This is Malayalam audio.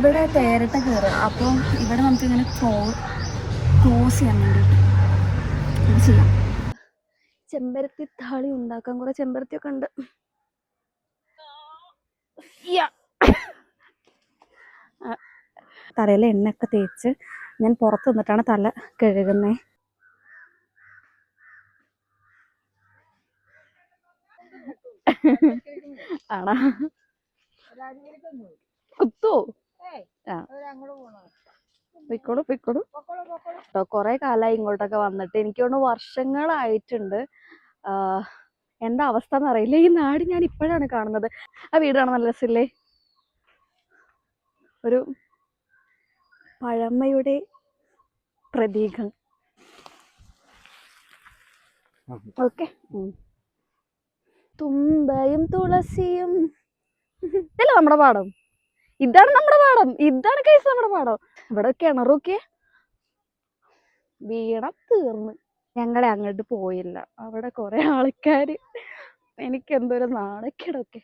ഇവിടെ തേരട്ട കയറുക. അപ്പോൾ ഇവിടെ നമുക്കിങ്ങനെ ക്രോസ് ചെയ്യാൻ വേണ്ടിയിട്ട് ഇത് ചെയ്യാം. ചെമ്പരത്തി താളി ഉണ്ടാക്കാൻ കുറെ ചെമ്പരത്തിയൊക്കെ ഉണ്ട്. തലയിൽ എണ്ണയൊക്കെ തേച്ച് ഞാൻ പുറത്ത് നിന്നിട്ടാണ് തല കഴുകുന്നത്. ആണോ? കുത്തോ? പൊയ്ക്കോളൂ പൊയ്ക്കോളൂ കേട്ടോ. കുറെ കാലമായി ഇങ്ങോട്ടൊക്കെ വന്നിട്ട്. എനിക്ക് തോന്നുന്നു വർഷങ്ങളായിട്ടുണ്ട്. എന്താ അവസ്ഥ എന്നറിയില്ല. ഈ നാട് ഞാൻ ഇപ്പോഴാണ് കാണുന്നത്. ആ വീട് കാണാൻ നല്ല രസമില്ലേ? ഒരു പഴമയുടെ പ്രതീകം. ഓക്കെ. തുമ്പയും തുളസിയും. ഇതല്ലേ നമ്മുടെ പാടം? ഇതാണ് നമ്മുടെ പാടം. ഇതാണ് കേസ് നമ്മുടെ പാടം. ഇവിടെ കിണറൊക്കെ വീണം തീർന്ന്. ഞങ്ങളെ അങ്ങോട്ട് പോയില്ല. അവിടെ കുറെ ആൾക്കാര്. എനിക്ക് എന്തോ ഒരു നാണക്കേടൊക്കെ.